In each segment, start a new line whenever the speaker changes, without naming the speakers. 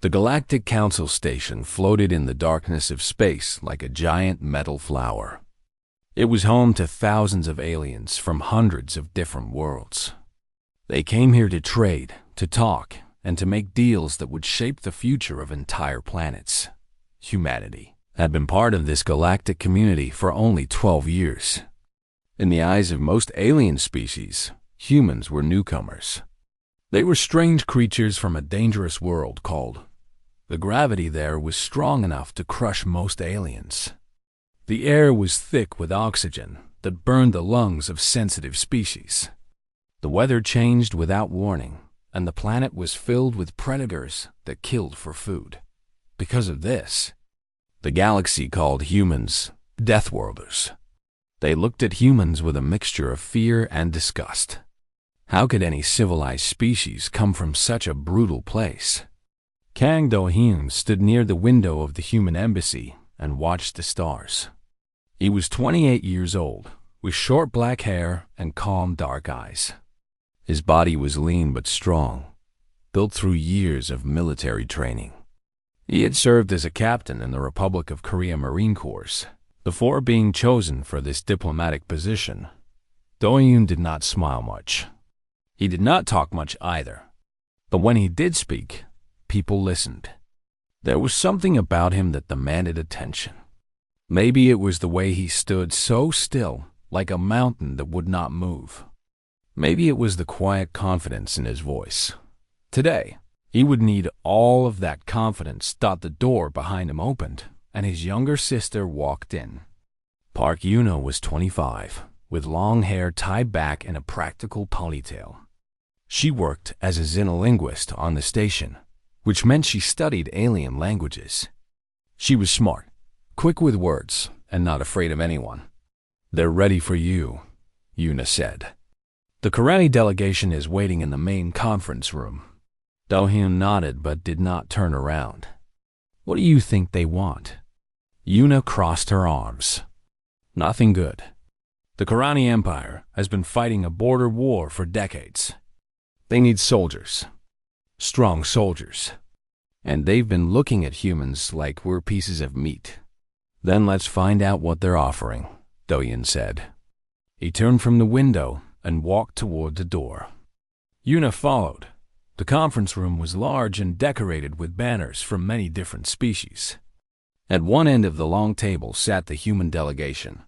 The Galactic Council Station floated in the darkness of space like a giant metal flower. It was home to thousands of aliens from hundreds of different worlds. They came here to trade, to talk, and to make deals that would shape the future of entire planets. Humanity had been part of this galactic community for only 12 years. In the eyes of most alien species, humans were newcomers. They were strange creatures from a dangerous world called. The gravity there was strong enough to crush most aliens. The air was thick with oxygen that burned the lungs of sensitive species. The weather changed without warning, and the planet was filled with predators that killed for food. Because of this, the galaxy called humans Deathworlders. They looked at humans with a mixture of fear and disgust. How could any civilized species come from such a brutal place? Kang Do-hyun stood near the window of the human embassy and watched the stars. He was 28 years old, with short black hair and calm dark eyes. His body was lean but strong, built through years of military training. He had served as a captain in the Republic of Korea Marine Corps. Before being chosen for this diplomatic position, Do-hyun did not smile much. He did not talk much either, but when he did speak, people listened. There was something about him that demanded attention. Maybe it was the way he stood so still, like a mountain that would not move. Maybe it was the quiet confidence in his voice. Today, he would need all of that confidence. The door behind him opened, and his younger sister walked in. Park Yuna was 25, with long hair tied back in a practical ponytail. She worked as a xenolinguist on the station, which meant she studied alien languages. She was smart, quick with words, and not afraid of anyone. "They're ready for you," Yuna said. "The Karani delegation is waiting in the main conference room." Do-hyun nodded but did not turn around. "What do you think they want?" Yuna crossed her arms. "Nothing good. The Karani Empire has been fighting a border war for decades. They need soldiers. Strong soldiers. And they've been looking at humans like we're pieces of meat." "Then let's find out what they're offering," Do-hyun said. He turned from the window and walked toward the door. Yuna followed. The conference room was large and decorated with banners from many different species. At one end of the long table sat the human delegation.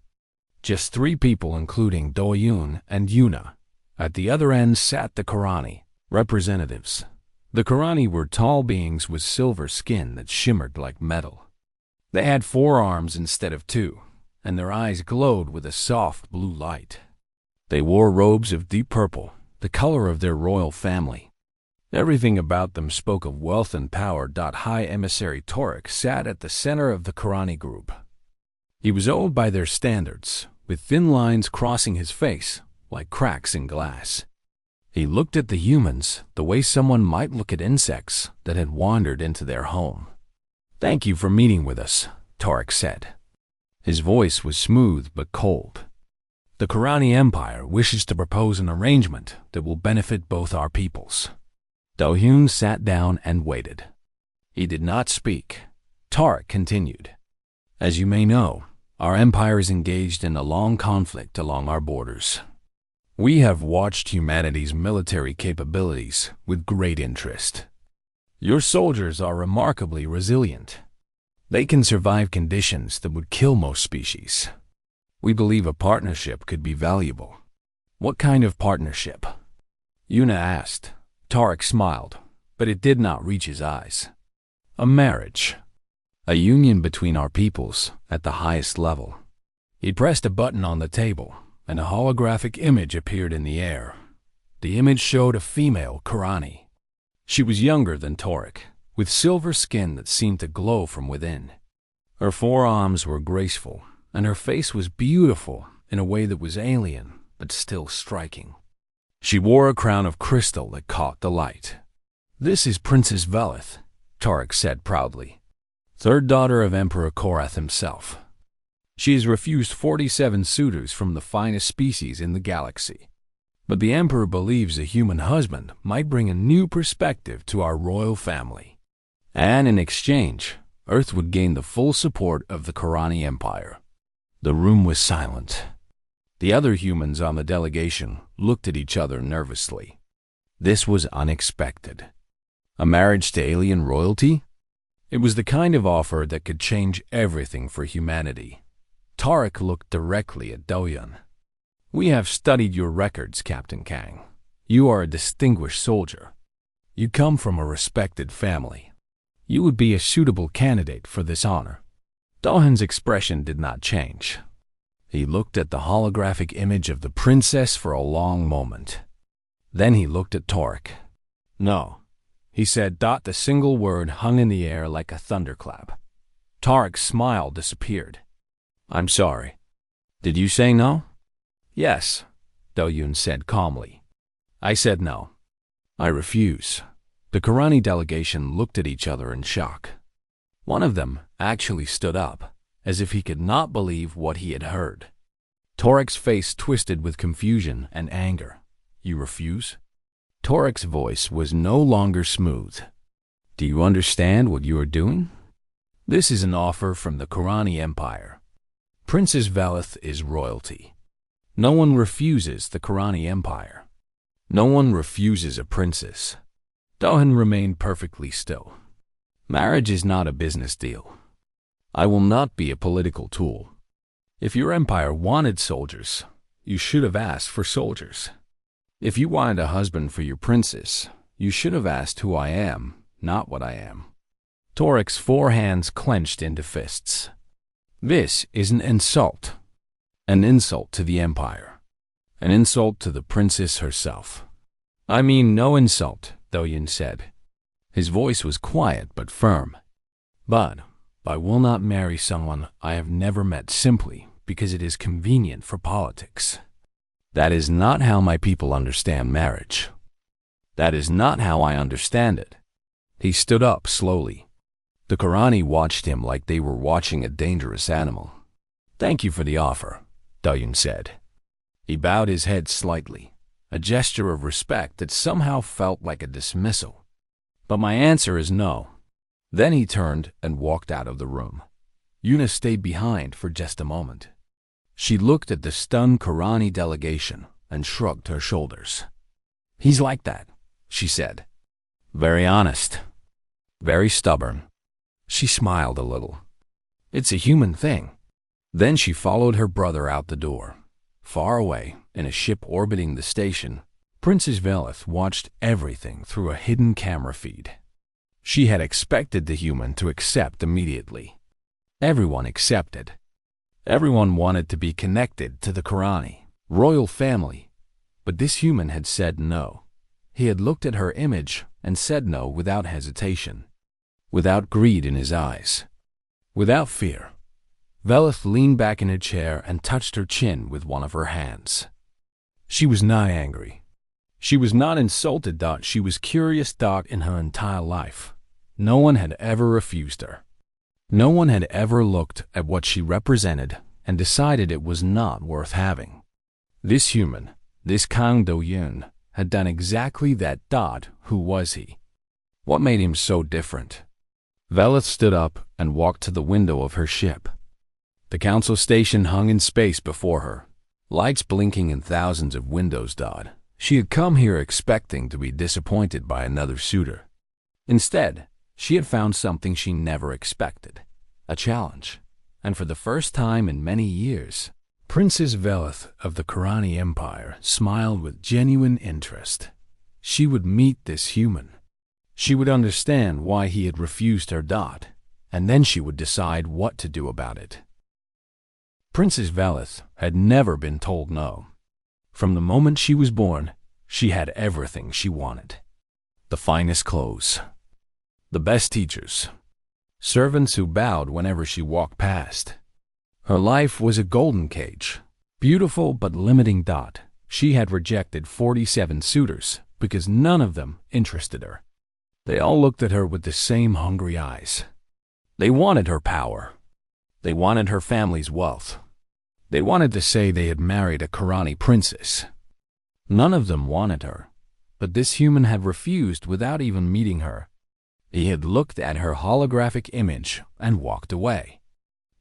Just 3 people, including Do-hyun and Yuna. At the other end sat the Karani representatives. The Karani were tall beings with silver skin that shimmered like metal. They had 4 arms instead of 2, and their eyes glowed with a soft blue light. They wore robes of deep purple, the color of their royal family. Everything about them spoke of wealth and power. High Emissary Torek sat at the center of the Karani group. He was old by their standards, with thin lines crossing his face like cracks in glass. He looked at the humans the way someone might look at insects that had wandered into their home. "Thank you for meeting with us," Torek said. His voice was smooth but cold. "The Karani Empire wishes to propose an arrangement that will benefit both our peoples." Do-hyun sat down and waited. He did not speak. Torek continued. "As you may know, our empire is engaged in a long conflict along our borders. We have watched humanity's military capabilities with great interest. Your soldiers are remarkably resilient. They can survive conditions that would kill most species. We believe a partnership could be valuable." "What kind of partnership?" Yuna asked. Torek smiled, but it did not reach his eyes. "A marriage. A union between our peoples at the highest level." He pressed a button on the table, and a holographic image appeared in the air. The image showed a female Karani. She was younger than Torek, with silver skin that seemed to glow from within. Her forearms were graceful, and her face was beautiful in a way that was alien but still striking. She wore a crown of crystal that caught the light. "This is Princess Velith," Torek said proudly, "third daughter of Emperor Korath himself. She has refused 47 suitors from the finest species in the galaxy. But the Emperor believes a human husband might bring a new perspective to our royal family. And in exchange, Earth would gain the full support of the Karani Empire. The room was silent. The other humans on the delegation looked at each other nervously. This was unexpected. A marriage to alien royalty? It was the kind of offer that could change everything for humanity. Tarek looked directly at Do-yun. "We have studied your records, Captain Kang. You are a distinguished soldier. You come from a respected family. You would be a suitable candidate for this honor." Do-hun's expression did not change. He looked at the holographic image of the princess for a long moment. Then he looked at Tarek. "No," he said. The single word hung in the air like a thunderclap. Tarek's smile disappeared. "I'm sorry. Did you say no?" "Yes," Do-yun said calmly. "I said no. I refuse." The Karani delegation looked at each other in shock. One of them actually stood up, as if he could not believe what he had heard. Tarek's face twisted with confusion and anger. "You refuse?" Tarek's voice was no longer smooth. "Do you understand what you are doing? This is an offer from the Karani Empire. Princess Velith is royalty. No one refuses the Karani Empire. No one refuses a princess." Do-hun remained perfectly still. "Marriage is not a business deal. I will not be a political tool. If your empire wanted soldiers, you should have asked for soldiers. If you wanted a husband for your princess, you should have asked who I am, not what I am." Tarek's four hands clenched into fists. "This is an insult. An insult to the empire. An insult to the princess herself." "I mean no insult," Do-yun said. His voice was quiet but firm. "But I will not marry someone I have never met simply because it is convenient for politics. That is not how my people understand marriage. That is not how I understand it." He stood up slowly. The Karani watched him like they were watching a dangerous animal. "Thank you for the offer," Do-yun said. He bowed his head slightly, a gesture of respect that somehow felt like a dismissal. "But my answer is no." Then he turned and walked out of the room. Yuna stayed behind for just a moment. She looked at the stunned Karani delegation and shrugged her shoulders. "He's like that," she said. "Very honest. Very stubborn." She smiled a little. "It's a human thing." Then she followed her brother out the door. Far away, in a ship orbiting the station, Princess Velith watched everything through a hidden camera feed. She had expected the human to accept immediately. Everyone accepted. Everyone wanted to be connected to the Karani royal family. But this human had said no. He had looked at her image and said no without hesitation, without greed in his eyes, without fear. Velith leaned back in her chair and touched her chin with one of her hands. She was not angry. She was not insulted. She was curious. In her entire life, no one had ever refused her. No one had ever looked at what she represented and decided it was not worth having. This human, this Kang Do-yun, had done exactly that. Who was he? What made him so different? Velith stood up and walked to the window of her ship. The council station hung in space before her, lights blinking in thousands of windows. She had come here expecting to be disappointed by another suitor. Instead, she had found something she never expected, a challenge. And for the first time in many years, Princess Velith of the Karani Empire smiled with genuine interest. She would meet this human. She would understand why he had refused her. And then she would decide what to do about it. Princess Velith had never been told no. From the moment she was born, she had everything she wanted. The finest clothes, the best teachers, servants who bowed whenever she walked past. Her life was a golden cage, beautiful but limiting. She had rejected 47 suitors because none of them interested her. They all looked at her with the same hungry eyes. They wanted her power. They wanted her family's wealth. They wanted to say they had married a Karani princess. None of them wanted her, but this human had refused without even meeting her. He had looked at her holographic image and walked away.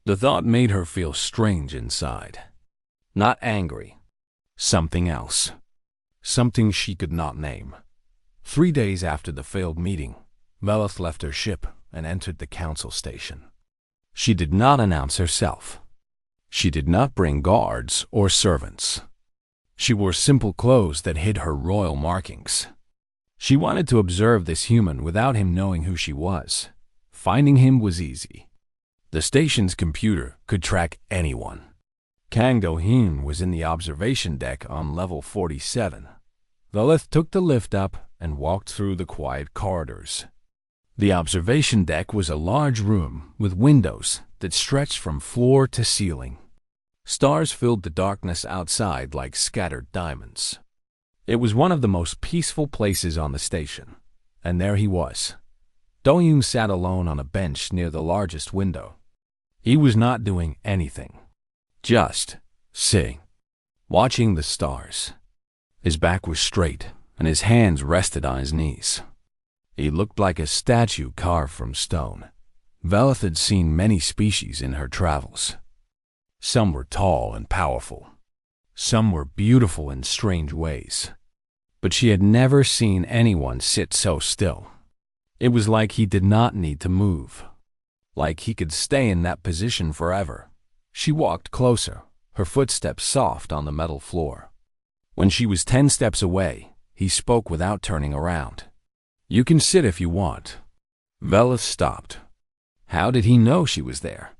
The thought made her feel strange inside. Not angry. Something else. Something she could not name. 3 days after the failed meeting, Velith left her ship and entered the council station. She did not announce herself. She did not bring guards or servants. She wore simple clothes that hid her royal markings. She wanted to observe this human without him knowing who she was. Finding him was easy. The station's computer could track anyone. Kang Do-hyun was in the observation deck on level 47. Velith took the lift up and walked through the quiet corridors. The observation deck was a large room with windows that stretched from floor to ceiling. Stars filled the darkness outside like scattered diamonds. It was one of the most peaceful places on the station, and there he was. Do-hyun sat alone on a bench near the largest window. He was not doing anything, just sitting, watching the stars. His back was straight, and his hands rested on his knees. He looked like a statue carved from stone. Velith had seen many species in her travels. Some were tall and powerful. Some were beautiful in strange ways. But she had never seen anyone sit so still. It was like he did not need to move. Like he could stay in that position forever. She walked closer, her footsteps soft on the metal floor. When she was 10 steps away, he spoke without turning around. "You can sit if you want." Velith stopped. How did he know she was there?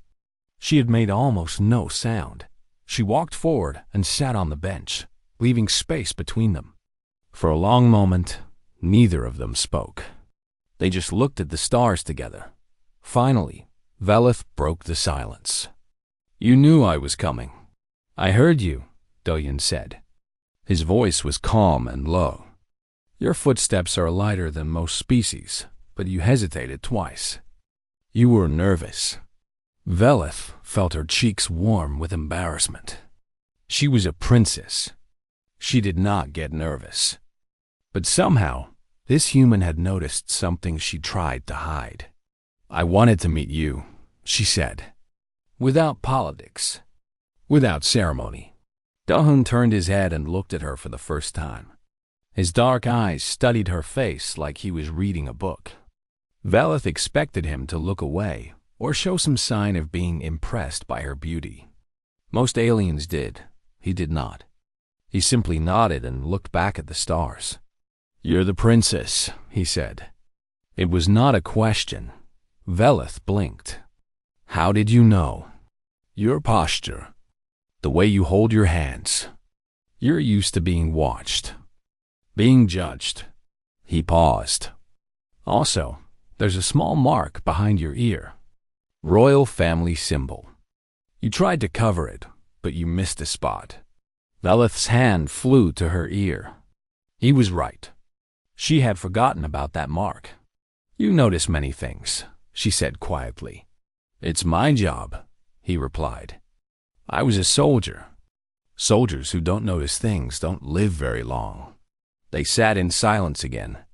She had made almost no sound. She walked forward and sat on the bench, leaving space between them. For a long moment, neither of them spoke. They just looked at the stars together. Finally, Velith broke the silence. "You knew I was coming." "I heard you," Do-hyun said. His voice was calm and low. "Your footsteps are lighter than most species, but you hesitated twice. You were nervous." Velith felt her cheeks warm with embarrassment. She was a princess. She did not get nervous. But somehow, this human had noticed something she tried to hide. "I wanted to meet you," she said. Without politics. Without ceremony. Do-hyun turned his head and looked at her for the first time. His dark eyes studied her face like he was reading a book. Velith expected him to look away or show some sign of being impressed by her beauty. Most aliens did. He did not. He simply nodded and looked back at the stars. "You're the princess," he said. It was not a question. Velith blinked. "How did you know?" "Your posture. The way you hold your hands. You're used to being watched. Being judged." He paused. "Also, there's a small mark behind your ear. Royal family symbol. You tried to cover it, but you missed a spot." Velith's hand flew to her ear. He was right. She had forgotten about that mark. "You notice many things," she said quietly. "It's my job," he replied. "I was a soldier. Soldiers who don't notice things don't live very long." They sat in silence again.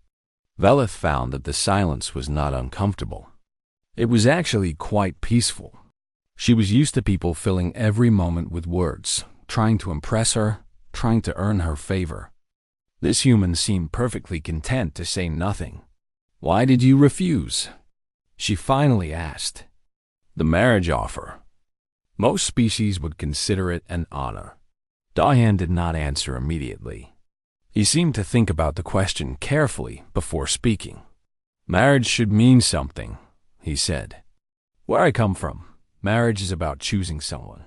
Velith found that the silence was not uncomfortable. It was actually quite peaceful. She was used to people filling every moment with words, trying to impress her, trying to earn her favor. This human seemed perfectly content to say nothing. "Why did you refuse?" she finally asked. "The marriage offer. Most species would consider it an honor." Do-hyun did not answer immediately. He seemed to think about the question carefully before speaking. "Marriage should mean something," he said. "Where I come from, marriage is about choosing someone,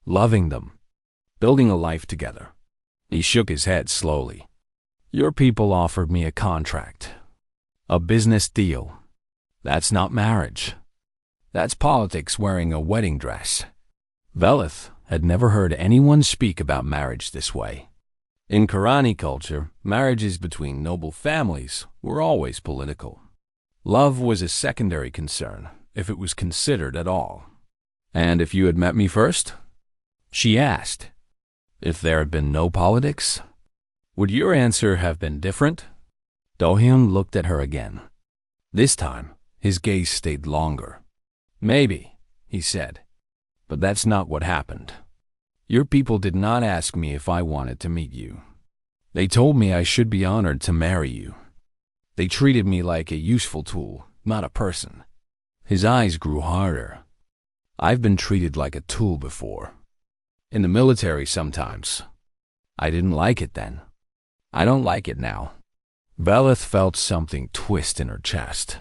loving them, building a life together." He shook his head slowly. "Your people offered me a contract, a business deal. That's not marriage. That's politics wearing a wedding dress." Velith had never heard anyone speak about marriage this way. In Qurani culture, marriages between noble families were always political. Love was a secondary concern, if it was considered at all. "And if you had met me first?" she asked. "If there had been no politics? Would your answer have been different?" Do-hyun looked at her again. This time, his gaze stayed longer. "Maybe," he said, "but that's not what happened. Your people did not ask me if I wanted to meet you. They told me I should be honored to marry you. They treated me like a useful tool, not a person." His eyes grew harder. "I've been treated like a tool before. In the military sometimes. I didn't like it then. I don't like it now." Velith felt something twist in her chest.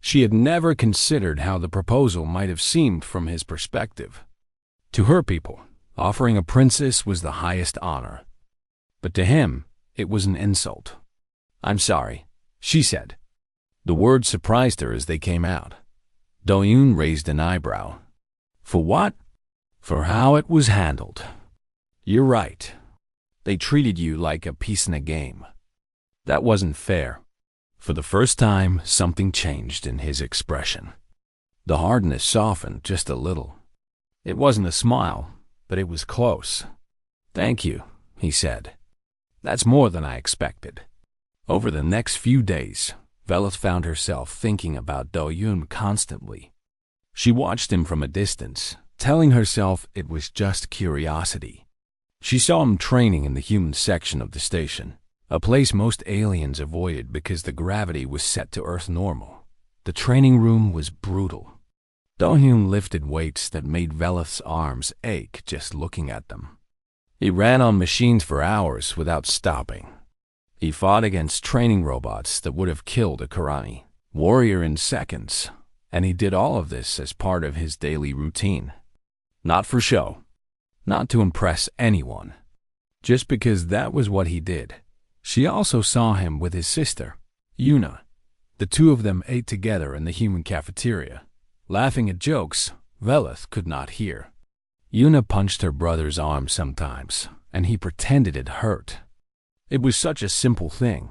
She had never considered how the proposal might have seemed from his perspective. To her people, offering a princess was the highest honor. But to him, it was an insult. "I'm sorry," she said. The words surprised her as they came out. Do-yoon raised an eyebrow. "For what?" "For how it was handled. You're right. They treated you like a piece in a game. That wasn't fair." For the first time, something changed in his expression. The hardness softened just a little. It wasn't a smile, but it was close. "Thank you," he said. "That's more than I expected." Over the next few days, Velith found herself thinking about Do-yoon constantly. She watched him from a distance, telling herself it was just curiosity. She saw him training in the human section of the station, a place most aliens avoided because the gravity was set to Earth normal. The training room was brutal. Do-yoon lifted weights that made Velith's arms ache just looking at them. He ran on machines for hours without stopping. He fought against training robots that would have killed a Karani warrior in seconds, and he did all of this as part of his daily routine. Not for show, not to impress anyone, just because that was what he did. She also saw him with his sister, Yuna. The two of them ate together in the human cafeteria, laughing at jokes Velith could not hear. Yuna punched her brother's arm sometimes, and he pretended it hurt. It was such a simple thing,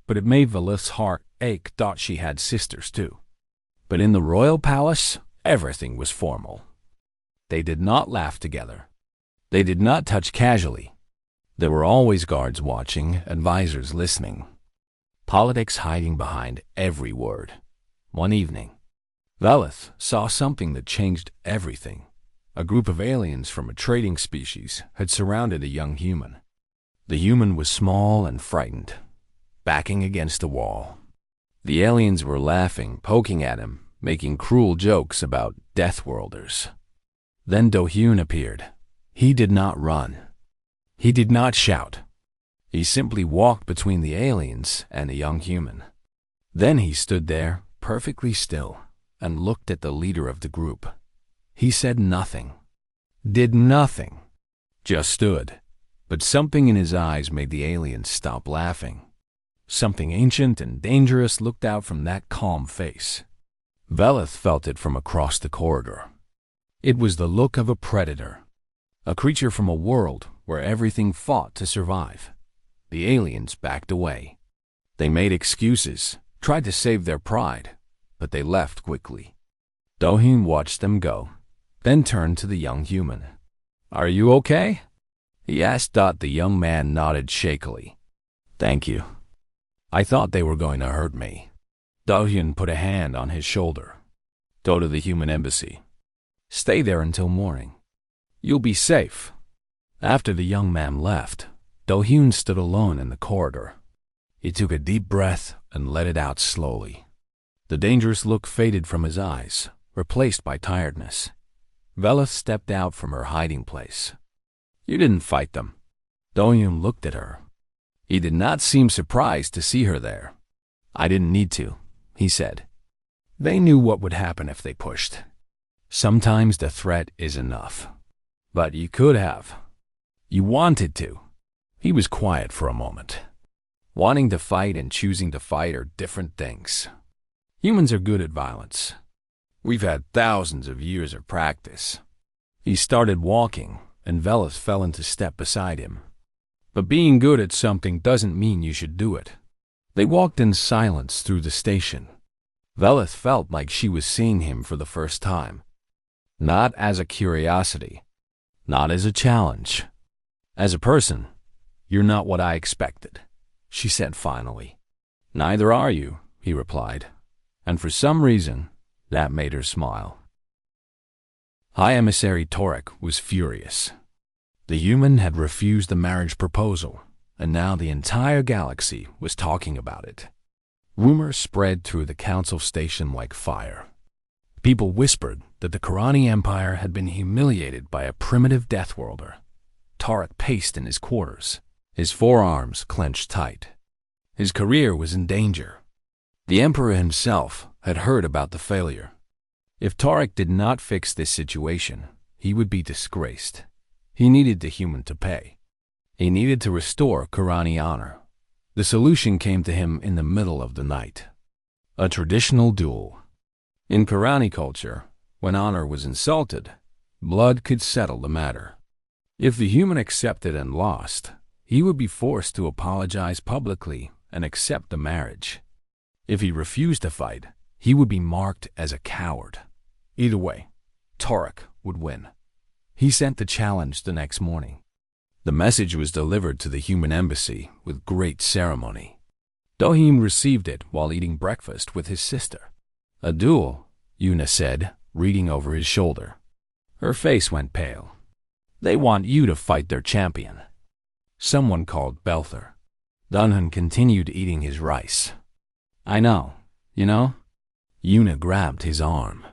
but it made Velith's heart ache. Thought she had sisters too. But in the royal palace, everything was formal. They did not laugh together. They did not touch casually. There were always guards watching, advisors listening, politics hiding behind every word. One evening, Velith saw something that changed everything. A group of aliens from a trading species had surrounded a young human. The human was small and frightened, backing against a wall. The aliens were laughing, poking at him, making cruel jokes about Deathworlders. Then Do-hyun appeared. He did not run. He did not shout. He simply walked between the aliens and the young human. Then he stood there, perfectly still, and looked at the leader of the group. He said nothing, did nothing, just stood. But something in his eyes made the aliens stop laughing. Something ancient and dangerous looked out from that calm face. Velith felt it from across the corridor. It was the look of a predator, a creature from a world where everything fought to survive. The aliens backed away. They made excuses, tried to save their pride, but they left quickly. Do-hyun watched them go, then turned to the young human. "Are you okay?" he asked. The young man nodded shakily. "Thank you. I thought they were going to hurt me." Do-hyun put a hand on his shoulder. "Go to the human embassy. Stay there until morning. You'll be safe." After the young man left, Do-hyun stood alone in the corridor. He took a deep breath and let it out slowly. The dangerous look faded from his eyes, replaced by tiredness. Velith stepped out from her hiding place. "You didn't fight them." Do-hyun looked at her. He did not seem surprised to see her there. "I didn't need to," he said. "They knew what would happen if they pushed. Sometimes the threat is enough. But you could have. You wanted to." He was quiet for a moment. Wanting to fight and choosing to fight are different things. Humans are good at violence. We've had thousands of years of practice. He started walking, and Velith fell into step beside him. But being good at something doesn't mean you should do it. They walked in silence through the station. Velith felt like she was seeing him for the first time. Not as a curiosity, not as a challenge. As a person, you're not what I expected, she said finally. "Neither are you," he replied. and for some reason, that made her smile. High Emissary Torek was furious. The human had refused the marriage proposal, and now the entire galaxy was talking about it. Rumors spread through the council station like fire. People whispered that the Karani Empire had been humiliated by a primitive deathworlder. Torek paced in his quarters, his forearms clenched tight. His career was in danger. The Emperor himself had heard about the failure. If Torek did not fix this situation, he would be disgraced. He needed the human to pay. He needed to restore Karani honor. The solution came to him in the middle of the night. A traditional duel. In Karani culture, when honor was insulted, blood could settle the matter. If the human accepted and lost, he would be forced to apologize publicly and accept the marriage. If he refused to fight, he would be marked as a coward. Either way, Torek would win. He sent the challenge the next morning. The message was delivered to the human embassy with great ceremony. Dohim received it while eating breakfast with his sister. A duel, Yuna said, reading over his shoulder. Her face went pale. They want you to fight their champion. Someone called Belther. Dunhan continued eating his rice. I know, you know? Yuna grabbed his arm.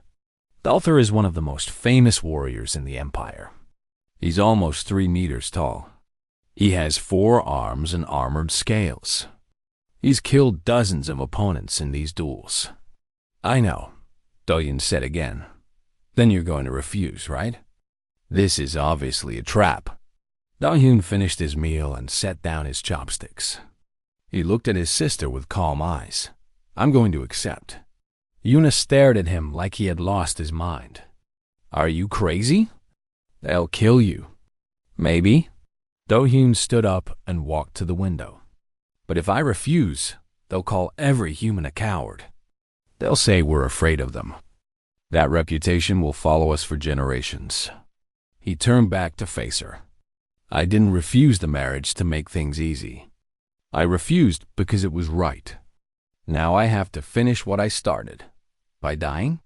Belther is one of the most famous warriors in the Empire. He's almost 3 meters tall. He has 4 arms and armored scales. He's killed dozens of opponents in these duels. I know, Doyen said again. Then you're going to refuse, right? This is obviously a trap. Dohyun finished his meal and set down his chopsticks. He looked at his sister with calm eyes. I'm going to accept. Yuna stared at him like he had lost his mind. Are you crazy? They'll kill you. Maybe. Dohyun stood up and walked to the window. But if I refuse, they'll call every human a coward. They'll say we're afraid of them. That reputation will follow us for generations. He turned back to face her. I didn't refuse the marriage to make things easy. I refused because it was right. Now I have to finish what I started. By dying?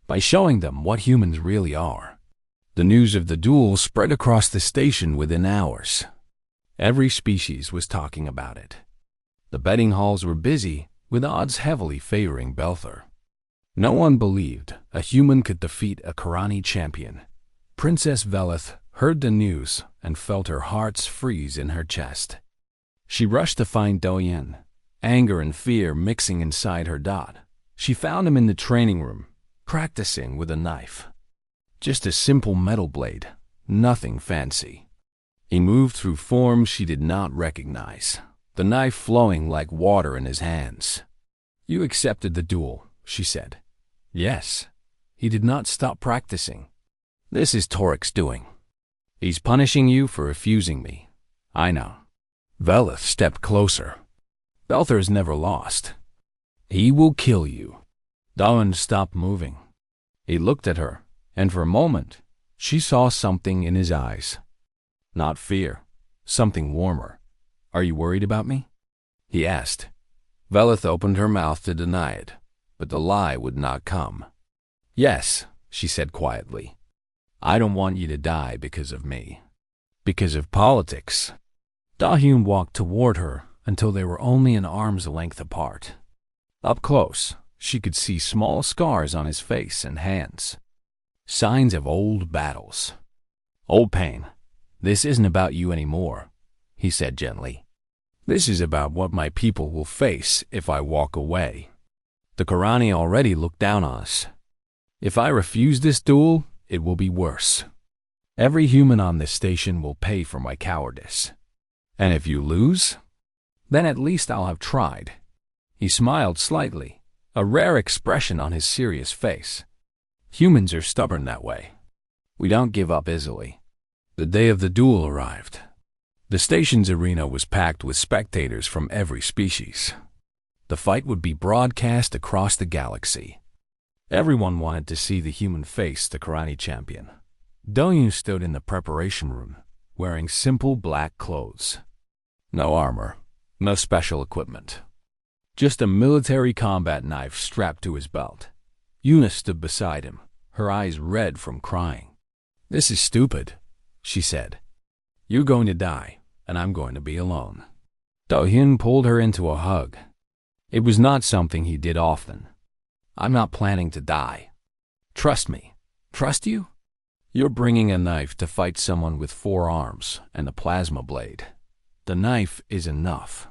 By showing them what humans really are. The news of the duel spread across the station within hours. Every species was talking about it. The betting halls were busy, with odds heavily favoring Belther. No one believed a human could defeat a Karani champion. Princess Velith heard the news and felt her hearts freeze in her chest. She rushed to find Doyen, anger and fear mixing inside her dot. She found him in the training room, practicing with a knife. Just a simple metal blade, nothing fancy. He moved through forms she did not recognize, the knife flowing like water in his hands. You accepted the duel, she said. Yes. He did not stop practicing. This is Torek's doing. He's punishing you for refusing me. I know. Velith stepped closer. Belther's never lost. He will kill you. Dawn stopped moving. He looked at her, and for a moment, she saw something in his eyes. Not fear, something warmer. Are you worried about me? He asked. Velith opened her mouth to deny it, but the lie would not come. Yes, she said quietly. I don't want you to die because of me. Because of politics. Dahyun walked toward her until they were only an arm's length apart. Up close, she could see small scars on his face and hands. Signs of old battles. Old pain. This isn't about you anymore, he said gently. This is about what my people will face if I walk away. The Karani already look down on us. If I refuse this duel, it will be worse. Every human on this station will pay for my cowardice. And if you lose, then at least I'll have tried. He smiled slightly, a rare expression on his serious face. Humans are stubborn that way. We don't give up easily. The day of the duel arrived. The station's arena was packed with spectators from every species. The fight would be broadcast across the galaxy. Everyone wanted to see the human face the Karani champion. Doyu stood in the preparation room, wearing simple black clothes. No armor, no special equipment. just a military combat knife strapped to his belt. Yuna stood beside him, her eyes red from crying. "This is stupid," she said. "You're going to die, and I'm going to be alone." Do-hyun pulled her into a hug. It was not something he did often. "I'm not planning to die. Trust me." "Trust you?" "You're bringing a knife to fight someone with 4 arms and a plasma blade. The knife is enough."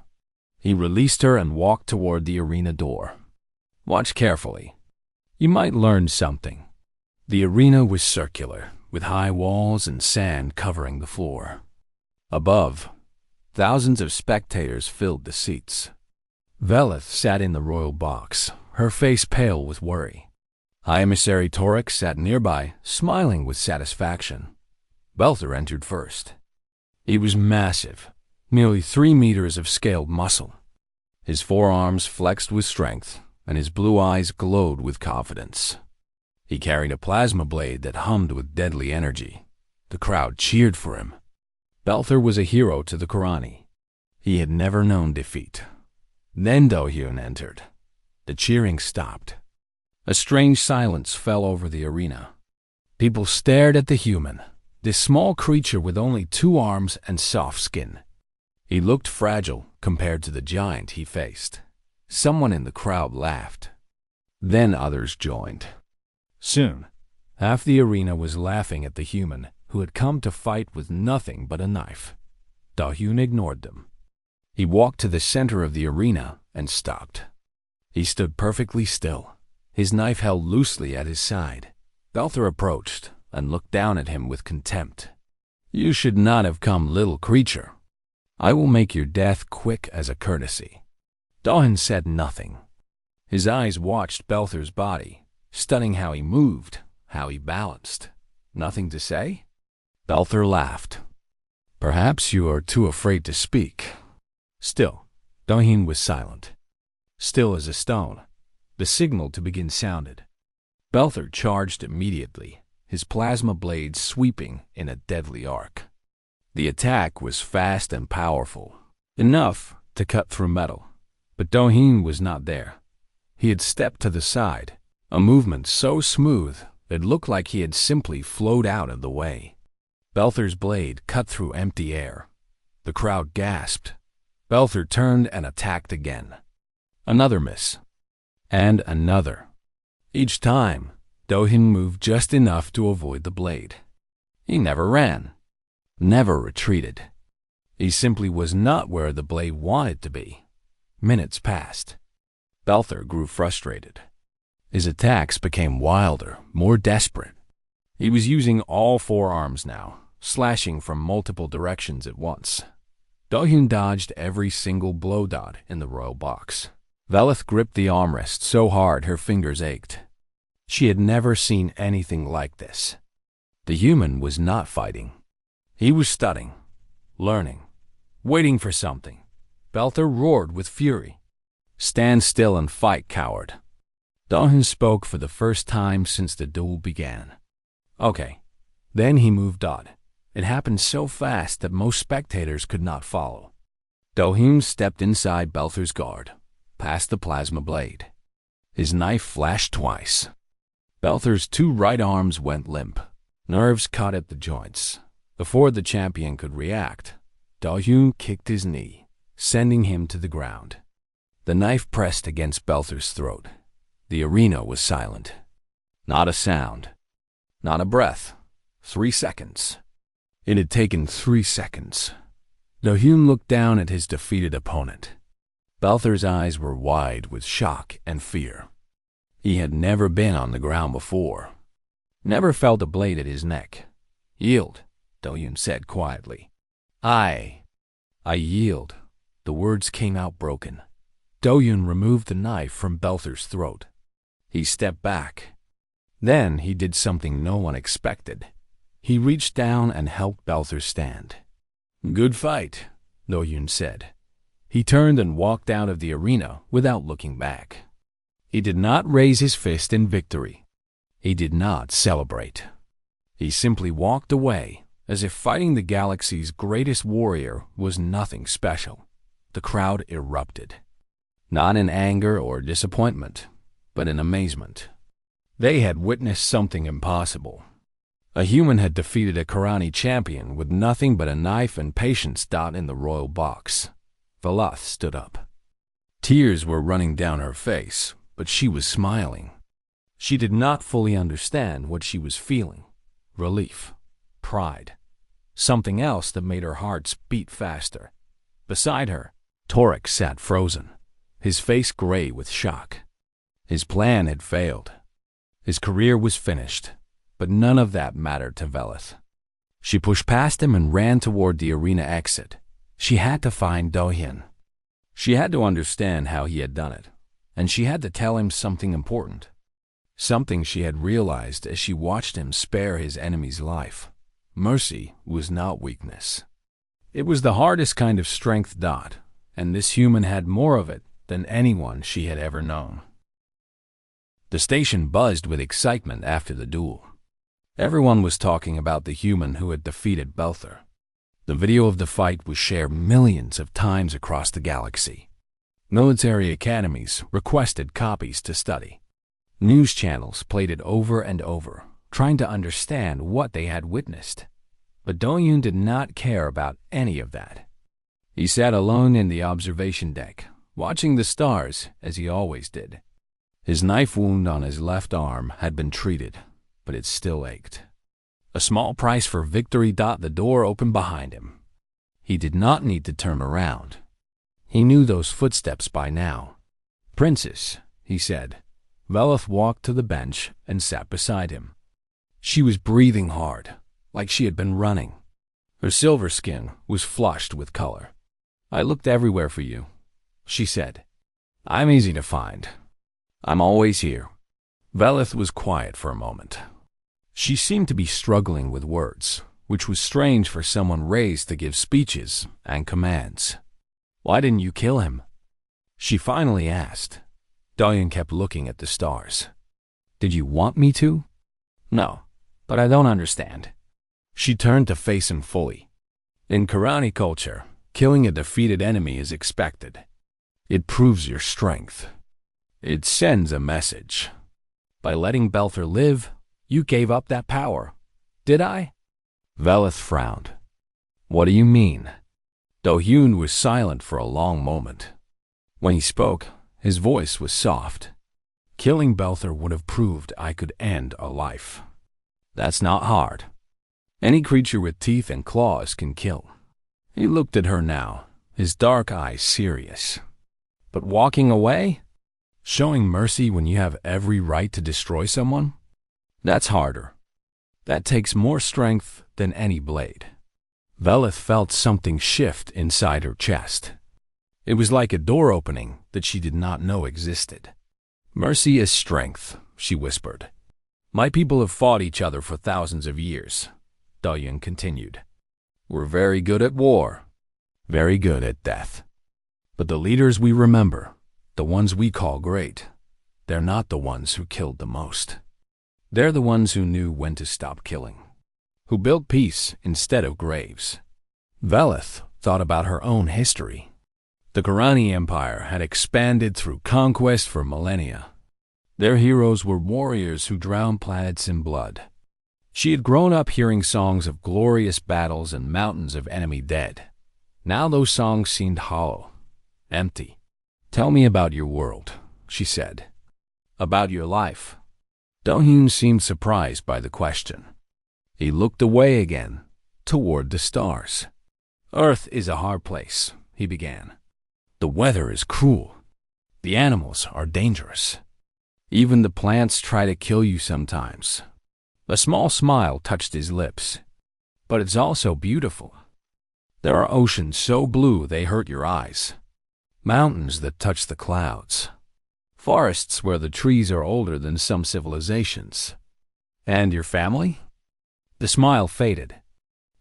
He released her and walked toward the arena door. "Watch carefully. You might learn something." The arena was circular, with high walls and sand covering the floor. Above, thousands of spectators filled the seats. Velith sat in the royal box, her face pale with worry. High Emissary Torek sat nearby, smiling with satisfaction. Belther entered first. He was massive, nearly 3 meters of scaled muscle. His forearms flexed with strength, and his blue eyes glowed with confidence. He carried a plasma blade that hummed with deadly energy. The crowd cheered for him. Belther was a hero to the Qurani. He had never known defeat. Then Do-hyun entered. The cheering stopped. A strange silence fell over the arena. People stared at the human, this small creature with only 2 arms and soft skin. He looked fragile compared to the giant he faced. Someone in the crowd laughed. Then others joined. Soon, half the arena was laughing at the human who had come to fight with nothing but a knife. Do-hyun ignored them. He walked to the center of the arena and stopped. He stood perfectly still, his knife held loosely at his side. Belther approached and looked down at him with contempt. "You should not have come, little creature. I will make your death quick as a courtesy." Do-hyun said nothing. His eyes watched Belther's body, studying how he moved, how he balanced. "Nothing to say?" Belther laughed. "Perhaps you are too afraid to speak." Still, Do-hyun was silent. Still as a stone, the signal to begin sounded. Belther charged immediately, his plasma blade sweeping in a deadly arc. The attack was fast and powerful, enough to cut through metal. But Do-hyun was not there. He had stepped to the side, a movement so smooth it looked like he had simply flowed out of the way. Belther's blade cut through empty air. The crowd gasped. Belther turned and attacked again. Another miss. And another. Each time, Do-hyun moved just enough to avoid the blade. He never ran, never retreated. He simply was not where the blade wanted to be. Minutes passed. Belther grew frustrated. His attacks became wilder, more desperate. He was using all 4 arms now, slashing from multiple directions at once. Do-hyun dodged every single blow dot in the royal box. Velith gripped the armrest so hard her fingers ached. She had never seen anything like this. The human was not fighting. He was studying, learning, waiting for something. Belther roared with fury. "Stand still and fight, coward." Do-hyun spoke for the first time since the duel began. "Okay." Then he moved on. It happened so fast that most spectators could not follow. Do-hyun stepped inside Belther's guard, past the plasma blade. His knife flashed twice. Belther's 2 right arms went limp, nerves caught at the joints. Before the champion could react, Do-hyun kicked his knee, sending him to the ground. The knife pressed against Belther's throat. The arena was silent. Not a sound. Not a breath. 3 seconds. It had taken 3 seconds. Do-hyun looked down at his defeated opponent. Belther's eyes were wide with shock and fear. He had never been on the ground before. Never felt a blade at his neck. "Yield," Do-hyun said quietly. I yield." The words came out broken. Do-hyun removed the knife from Belther's throat. He stepped back. Then he did something no one expected. He reached down and helped Belther stand. "Good fight," Do-hyun said. He turned and walked out of the arena without looking back. He did not raise his fist in victory. He did not celebrate. He simply walked away, as if fighting the galaxy's greatest warrior was nothing special. The crowd erupted. not in anger or disappointment, but in amazement. They had witnessed something impossible. A human had defeated a Karani champion with nothing but a knife and patience in the royal box. Veloth stood up. Tears were running down her face, but she was smiling. She did not fully understand what she was feeling. Relief, pride, something else that made her heart beat faster. Beside her, Torek sat frozen, his face gray with shock. His plan had failed. His career was finished, but none of that mattered to Veloth. She pushed past him and ran toward the arena exit. She had to find Do-hyun. She had to understand how he had done it, and she had to tell him something important. Something she had realized as she watched him spare his enemy's life. Mercy was not weakness. It was the hardest kind of strength, and this human had more of it than anyone she had ever known. The station buzzed with excitement after the duel. Everyone was talking about the human who had defeated Belther. The video of the fight was shared millions of times across the galaxy. Military academies requested copies to study. News channels played it over and over, trying to understand what they had witnessed. But Do-hyun did not care about any of that. He sat alone in the observation deck, watching the stars as he always did. His knife wound on his left arm had been treated, but it still ached. A small price for victory. The door opened behind him. He did not need to turn around. He knew those footsteps by now. "Princess," he said. Veloth walked to the bench and sat beside him. She was breathing hard, like she had been running. Her silver skin was flushed with color. "I looked everywhere for you," she said. "I'm easy to find. I'm always here." Veloth was quiet for a moment. She seemed to be struggling with words, which was strange for someone raised to give speeches and commands. "Why didn't you kill him?" she finally asked. Do-hyun kept looking at the stars. "Did you want me to?" "No, but I don't understand." She turned to face him fully. "In Karani culture, killing a defeated enemy is expected. It proves your strength. It sends a message. By letting Belther live, you gave up that power. Did I?" Veloth frowned. "What do you mean?" Do-hyun was silent for a long moment. When he spoke, his voice was soft. "Killing Belther would have proved I could end a life. That's not hard. Any creature with teeth and claws can kill." He looked at her now, his dark eyes serious. "But walking away? Showing mercy when you have every right to destroy someone? That's harder. That takes more strength than any blade." Veloth felt something shift inside her chest. It was like a door opening that she did not know existed. "Mercy is strength," she whispered. "My people have fought each other for thousands of years," Do-hyun continued. "We're very good at war, very good at death. But the leaders we remember, the ones we call great, they're not the ones who killed the most. They're the ones who knew when to stop killing, who built peace instead of graves." Veloth thought about her own history. The Karani Empire had expanded through conquest for millennia. Their heroes were warriors who drowned planets in blood. She had grown up hearing songs of glorious battles and mountains of enemy dead. Now those songs seemed hollow, empty. "Tell me about your world," she said. "About your life." Do-hyun seemed surprised by the question. He looked away again, toward the stars. "Earth is a hard place," he began. "The weather is cruel. The animals are dangerous. Even the plants try to kill you sometimes." A small smile touched his lips. "But it's also beautiful. There are oceans so blue they hurt your eyes. Mountains that touch the clouds. Forests where the trees are older than some civilizations. And your family?" The smile faded.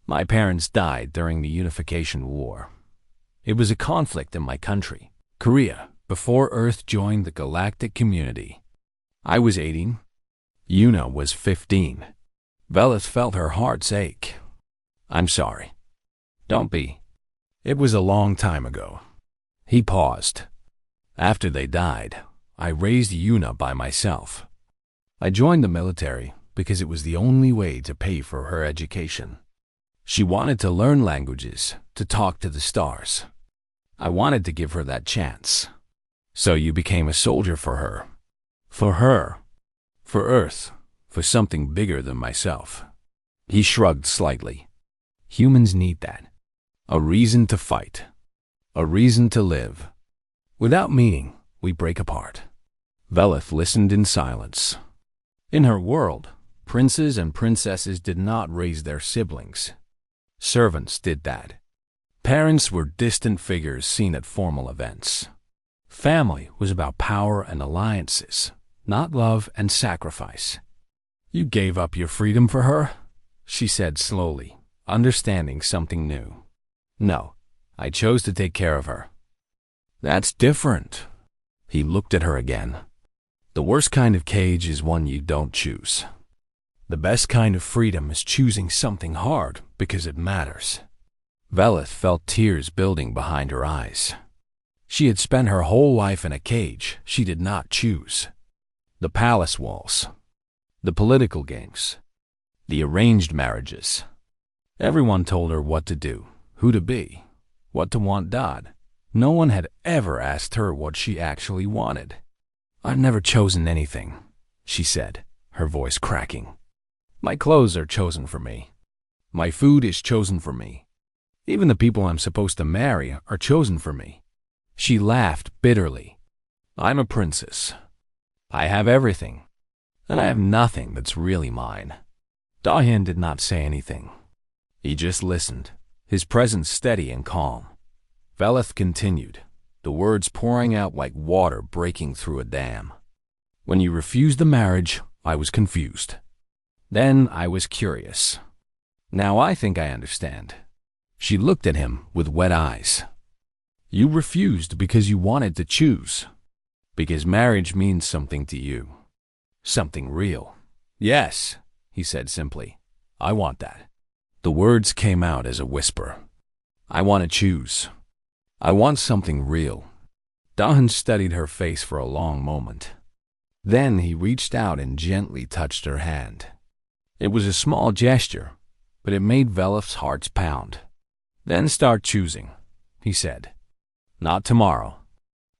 "My parents died during the Unification War. It was a conflict in my country, Korea, before Earth joined the galactic community. I was 18. Yuna was 15. Veloth felt her heart's ache. "I'm sorry." "Don't be. It was a long time ago." He paused. After they died, I raised Yuna by myself. I joined the military because it was the only way to pay for her education. She wanted to learn languages, to talk to the stars. I wanted to give her that chance. So you became a soldier for her. For her. For Earth. For something bigger than myself. He shrugged slightly. Humans need that. A reason to fight. A reason to live. Without meaning, we break apart. Velith listened in silence. In her world, princes and princesses did not raise their siblings. Servants did that. Parents were distant figures seen at formal events. Family was about power and alliances, not love and sacrifice. You gave up your freedom for her? She said slowly, understanding something new. No, I chose to take care of her. That's different. He looked at her again. The worst kind of cage is one you don't choose. The best kind of freedom is choosing something hard because it matters. Velith felt tears building behind her eyes. She had spent her whole life in a cage she did not choose. The palace walls. The political games. The arranged marriages. Everyone told her what to do, who to be, what to want done. No one had ever asked her what she actually wanted. I've never chosen anything, she said, her voice cracking. My clothes are chosen for me. My food is chosen for me. Even the people I'm supposed to marry are chosen for me. She laughed bitterly. I'm a princess. I have everything, and I have nothing that's really mine. Dahin did not say anything. He just listened, his presence steady and calm. Velith continued, the words pouring out like water breaking through a dam. When you refused the marriage, I was confused. Then I was curious. Now I think I understand. She looked at him with wet eyes. You refused because you wanted to choose. Because marriage means something to you. Something real. Yes, he said simply. I want that. The words came out as a whisper. I want to choose. I want something real. Dahan studied her face for a long moment. Then he reached out and gently touched her hand. It was a small gesture, but it made Velith's heart pound. Then start choosing, he said. Not tomorrow.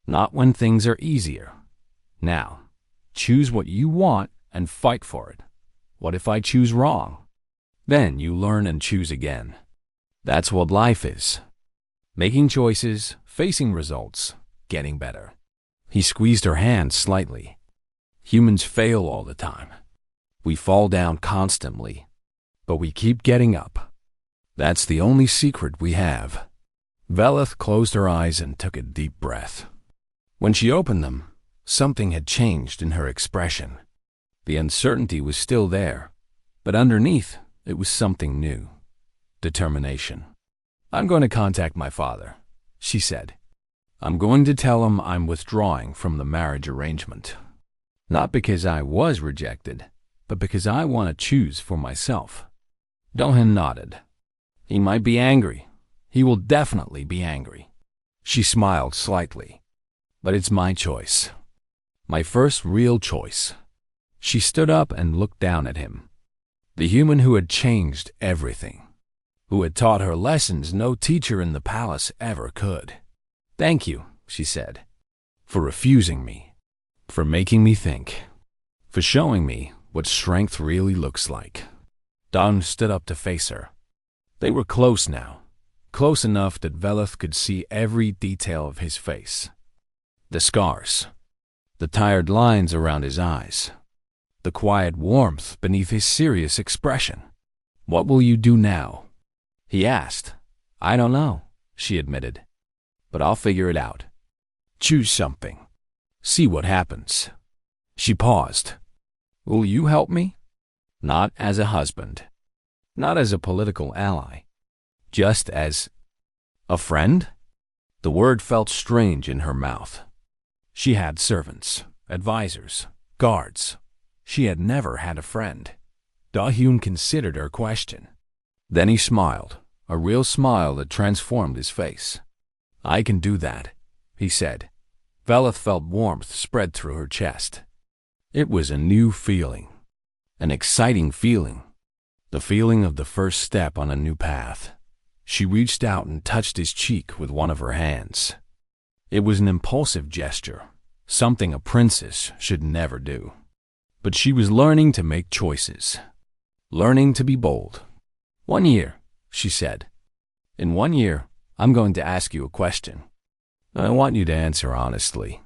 Not when things are easier. Now, choose what you want and fight for it. What if I choose wrong? Then you learn and choose again. That's what life is. Making choices, facing results, getting better. He squeezed her hand slightly. Humans fail all the time. We fall down constantly, but we keep getting up. That's the only secret we have. Velith closed her eyes and took a deep breath. When she opened them, something had changed in her expression. The uncertainty was still there, but underneath it was something new. Determination. I'm going to contact my father, she said. I'm going to tell him I'm withdrawing from the marriage arrangement. Not because I was rejected, but because I want to choose for myself. Dahan nodded. He might be angry. He will definitely be angry. She smiled slightly. But it's my choice. My first real choice. She stood up and looked down at him. The human who had changed everything. Who had taught her lessons no teacher in the palace ever could. Thank you, she said, for refusing me, for making me think, for showing me what strength really looks like. Dahan stood up to face her. They were close now, close enough that Velith could see every detail of his face. The scars, the tired lines around his eyes, the quiet warmth beneath his serious expression. What will you do now? He asked. I don't know, she admitted, but I'll figure it out. Choose something. See what happens. She paused. Will you help me? Not as a husband. Not as a political ally. Just as a friend? The word felt strange in her mouth. She had servants, advisors, guards. She had never had a friend. Dahyun considered her question. Then he smiled, a real smile that transformed his face. I can do that, he said. Velith felt warmth spread through her chest. It was a new feeling, an exciting feeling, the feeling of the first step on a new path. She reached out and touched his cheek with one of her hands. It was an impulsive gesture, something a princess should never do. But she was learning to make choices, learning to be bold. 1 year, she said. In 1 year, I'm going to ask you a question. I want you to answer honestly.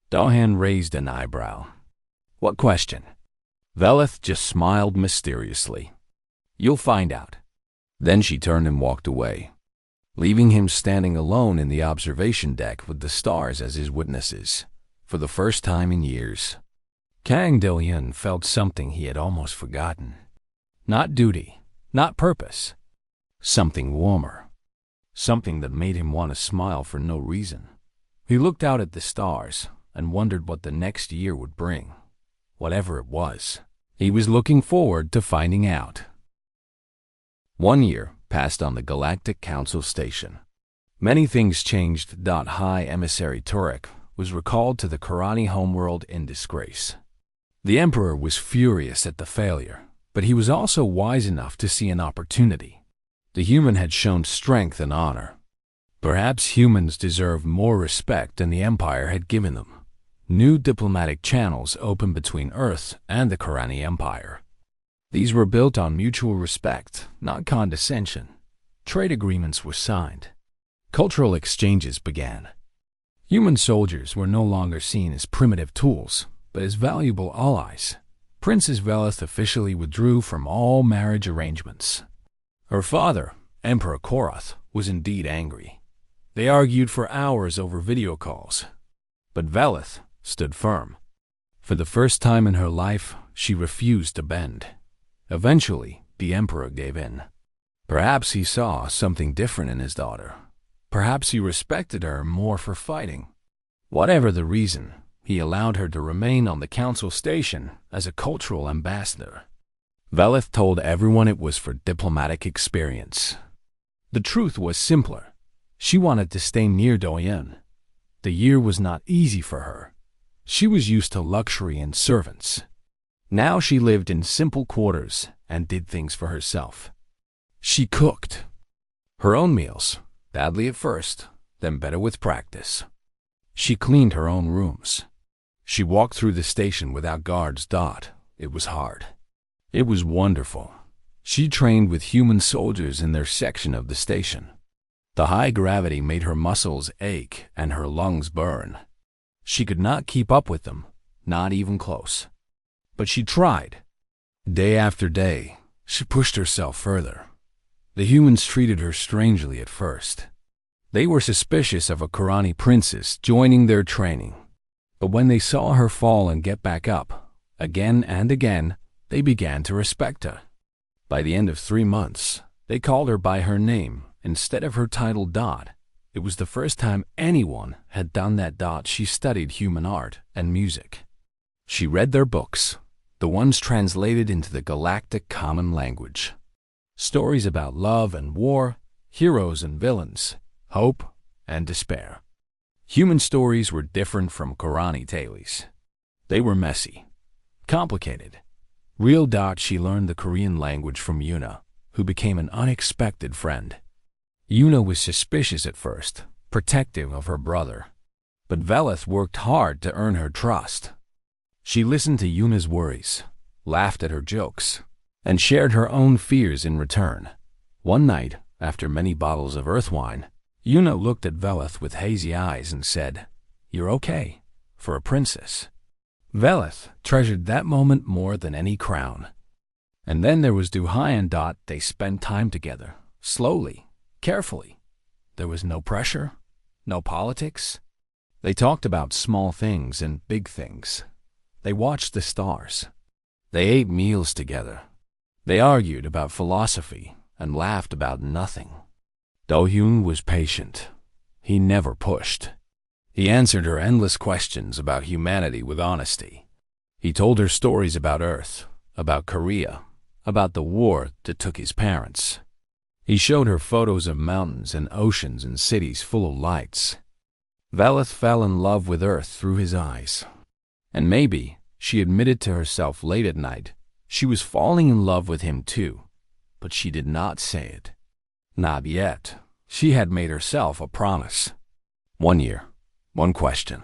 Dohan raised an eyebrow. What question? Velith just smiled mysteriously. You'll find out. Then she turned and walked away, leaving him standing alone in the observation deck with the stars as his witnesses, for the first time in years. Kang Do-yun felt something he had almost forgotten. Not duty, not purpose. Something warmer. Something that made him want to smile for no reason. He looked out at the stars and wondered what the next year would bring. Whatever it was, he was looking forward to finding out. 1 year passed on the Galactic Council station. Many things changed. High Emissary Turek was recalled to the Karani homeworld in disgrace. The Emperor was furious at the failure, but he was also wise enough to see an opportunity. The human had shown strength and honor. Perhaps humans deserved more respect than the Empire had given them. New diplomatic channels opened between Earth and the Karani Empire. These were built on mutual respect, not condescension. Trade agreements were signed. Cultural exchanges began. Human soldiers were no longer seen as primitive tools, but as valuable allies. Princess Velith officially withdrew from all marriage arrangements. Her father, Emperor Korath, was indeed angry. They argued for hours over video calls. But Velith stood firm. For the first time in her life, she refused to bend. Eventually, the Emperor gave in. Perhaps he saw something different in his daughter. Perhaps he respected her more for fighting. Whatever the reason, he allowed her to remain on the council station as a cultural ambassador. Velith told everyone it was for diplomatic experience. The truth was simpler. She wanted to stay near Do-yun. The year was not easy for her. She was used to luxury and servants. Now she lived in simple quarters and did things for herself. She cooked her own meals, badly at first, then better with practice. She cleaned her own rooms. She walked through the station without guards. It was hard. It was wonderful. She trained with human soldiers in their section of the station. The high gravity made her muscles ache and her lungs burn. She could not keep up with them, not even close. But she tried. Day after day, she pushed herself further. The humans treated her strangely at first. They were suspicious of a Karani princess joining their training. But when they saw her fall and get back up, again and again, they began to respect her. By the end of 3 months, they called her by her name instead of her title. It was the first time anyone had done that. She studied human art and music. She read their books, the ones translated into the galactic common language. Stories about love and war, heroes and villains, hope and despair. Human stories were different from Karani tales. They were messy, complicated. Real. She learned the Korean language from Yuna, who became an unexpected friend. Yuna was suspicious at first, protective of her brother. But Velith worked hard to earn her trust. She listened to Yuna's worries, laughed at her jokes, and shared her own fears in return. One night, after many bottles of earth wine, Yuna looked at Velith with hazy eyes and said, "You're okay, for a princess." Velith treasured that moment more than any crown. And then there was Duhayan. They spent time together, slowly, carefully. There was no pressure, no politics. They talked about small things and big things. They watched the stars. They ate meals together. They argued about philosophy and laughed about nothing. Do-hyun was patient. He never pushed. He answered her endless questions about humanity with honesty. He told her stories about Earth, about Korea, about the war that took his parents. He showed her photos of mountains and oceans and cities full of lights. Velith fell in love with Earth through his eyes. And maybe, she admitted to herself late at night, she was falling in love with him too, but she did not say it. Not yet. She had made herself a promise. 1 year, one question.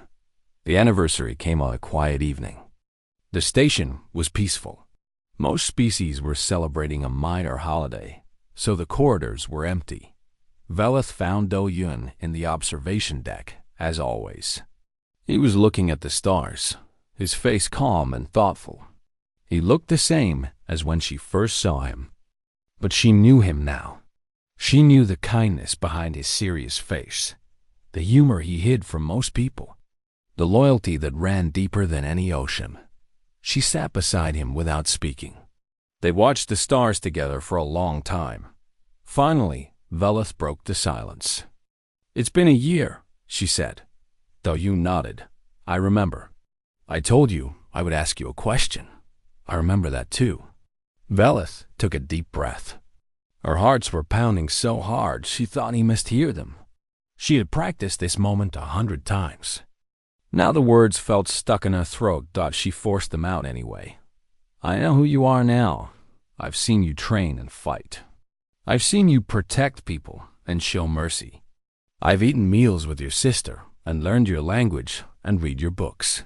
The anniversary came on a quiet evening. The station was peaceful. Most species were celebrating a minor holiday, so the corridors were empty. Velith found Do-Yun in the observation deck, as always. He was looking at the stars, his face calm and thoughtful. He looked the same as when she first saw him. But she knew him now. She knew the kindness behind his serious face, the humor he hid from most people, the loyalty that ran deeper than any ocean. She sat beside him without speaking. They watched the stars together for a long time. Finally, Velith broke the silence. "It's been a year," she said. Do-Yun nodded. "I remember. I told you I would ask you a question. I remember that too." Velith took a deep breath. Her hearts were pounding so hard she thought he must hear them. She had practiced this moment 100 times. Now the words felt stuck in her throat, but she forced them out anyway. "I know who you are now. I've seen you train and fight. I've seen you protect people and show mercy. I've eaten meals with your sister and learned your language and read your books."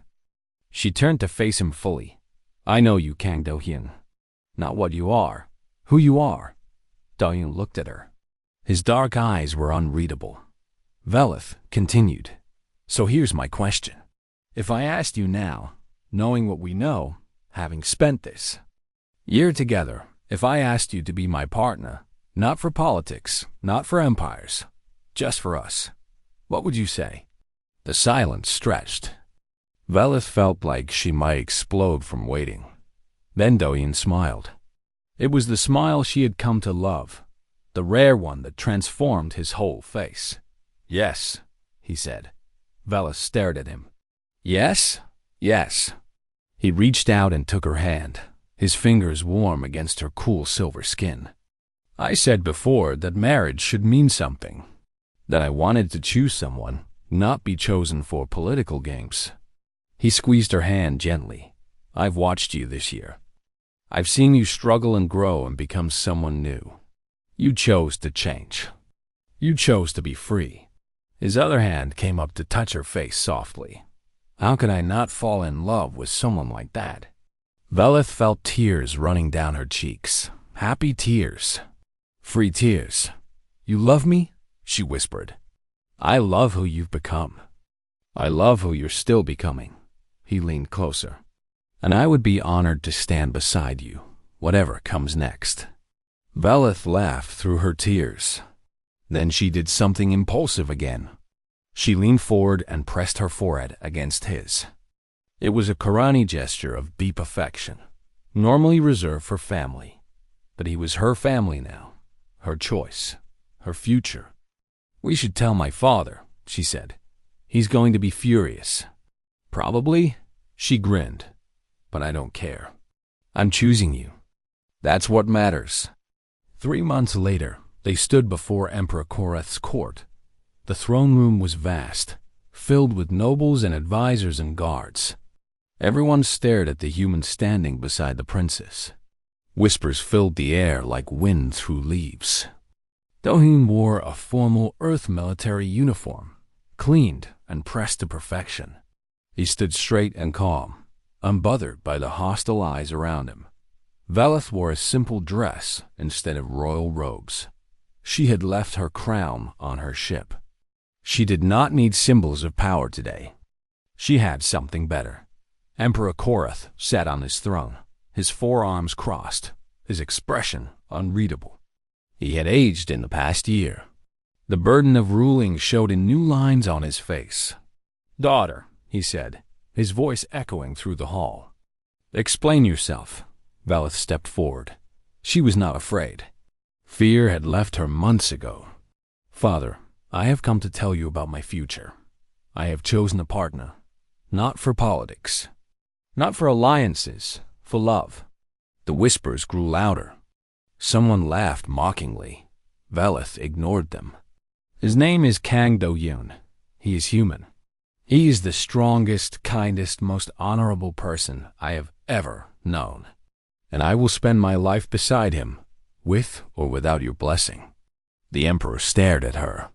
She turned to face him fully. "I know you, Kang Do-Hyun. Not what you are, who you are." Do-Yun looked at her. His dark eyes were unreadable. Velith continued. "So here's my question. If I asked you now, knowing what we know, having spent this year together, if I asked you to be my partner, not for politics, not for empires, just for us, what would you say?" The silence stretched. Velith felt like she might explode from waiting. Then Do-Yun smiled. It was the smile she had come to love, the rare one that transformed his whole face. "Yes," he said. Velith stared at him. "Yes? Yes." He reached out and took her hand, his fingers warm against her cool silver skin. "I said before that marriage should mean something, that I wanted to choose someone, not be chosen for political games." He squeezed her hand gently. "I've watched you this year. I've seen you struggle and grow and become someone new. You chose to change. You chose to be free." His other hand came up to touch her face softly. How could I not fall in love with someone like that? Velith felt tears running down her cheeks. Happy tears. Free tears. "You love me?" she whispered. "I love who you've become. I love who you're still becoming." He leaned closer. "And I would be honored to stand beside you, whatever comes next." Velith laughed through her tears. Then she did something impulsive again. She leaned forward and pressed her forehead against his. It was a Karani gesture of deep affection, normally reserved for family. But he was her family now, her choice, her future. "We should tell my father," she said. "He's going to be furious." "Probably," she grinned. "But I don't care. I'm choosing you. That's what matters." 3 months later, they stood before Emperor Koreth's court. The throne room was vast, filled with nobles and advisors and guards. Everyone stared at the human standing beside the princess. Whispers filled the air like wind through leaves. Do-Hyun wore a formal Earth military uniform, cleaned and pressed to perfection. He stood straight and calm, unbothered by the hostile eyes around him. Velith wore a simple dress instead of royal robes. She had left her crown on her ship. She did not need symbols of power today. She had something better. Emperor Koreth sat on his throne, his forearms crossed, his expression unreadable. He had aged in the past year. The burden of ruling showed in new lines on his face. "Daughter," he said, his voice echoing through the hall. "Explain yourself." Velith stepped forward. She was not afraid. Fear had left her months ago. "Father, I have come to tell you about my future. I have chosen a partner, not for politics, not for alliances, for love." The whispers grew louder. Someone laughed mockingly. Velith ignored them. "His name is Kang Do-Hyun. He is human, He is the strongest, kindest, most honorable person I have ever known, and I will spend my life beside him, with or without your blessing." The emperor stared at her.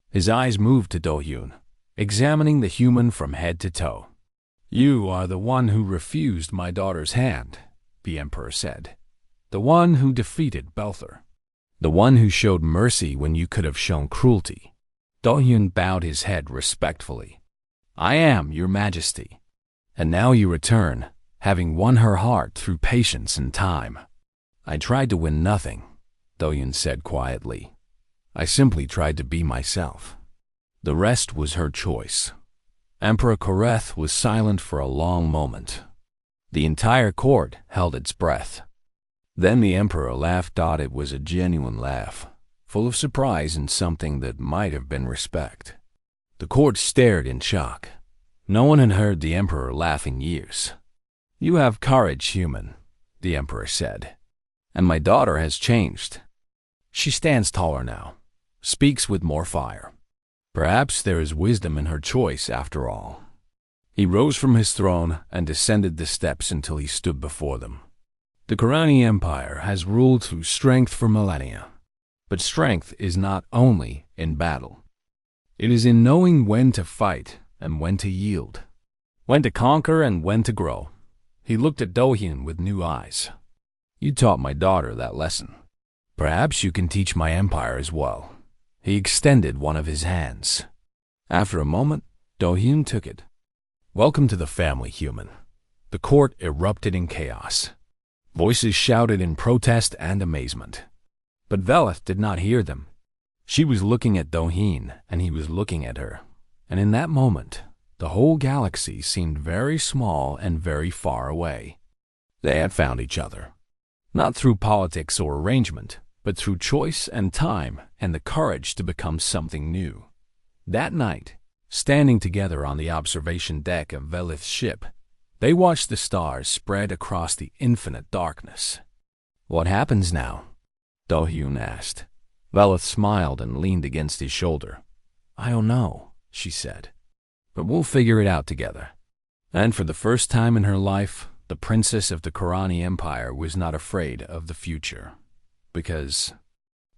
His eyes moved to Do-hyun, examining the human from head to toe. "You are the one who refused my daughter's hand," the emperor said. "The one who defeated Belther. The one who showed mercy when you could have shown cruelty." Do-hyun bowed his head respectfully. "I am, your majesty." "And now you return, having won her heart through patience and time." "I tried to win nothing," Do-hyun said quietly. "I simply tried to be myself. The rest was her choice." Emperor Koreth was silent for a long moment. The entire court held its breath. Then the emperor laughed. It was a genuine laugh, full of surprise and something that might have been respect. The court stared in shock. No one had heard the emperor laugh in years. "You have courage, human," the emperor said. "And my daughter has changed. She stands taller now, speaks with more fire. Perhaps there is wisdom in her choice after all." He rose from his throne and descended the steps until he stood before them. "The Khorani Empire has ruled through strength for millennia. But strength is not only in battle. It is in knowing when to fight and when to yield, when to conquer and when to grow." He looked at Do-hyun with new eyes. "You taught my daughter that lesson. Perhaps you can teach my empire as well." He extended one of his hands. After a moment, Do-hyun took it. "Welcome to the family, human." The court erupted in chaos. Voices shouted in protest and amazement. But Velith did not hear them. She was looking at Do-hyun, and he was looking at her. And in that moment, the whole galaxy seemed very small and very far away. They had found each other. Not through politics or arrangement, but through choice and time and the courage to become something new. That night, standing together on the observation deck of Velith's ship, they watched the stars spread across the infinite darkness. "What happens now?" Do-hyun asked. Velith smiled and leaned against his shoulder. "I don't know," she said. "But we'll figure it out together." And for the first time in her life, the princess of the Khorani Empire was not afraid of the future, because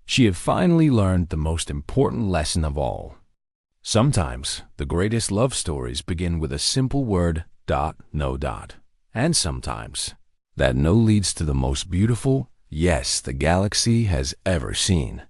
she had finally learned the most important lesson of all. Sometimes the greatest love stories begin with a simple word, no. And sometimes that no leads to the most beautiful yes the galaxy has ever seen.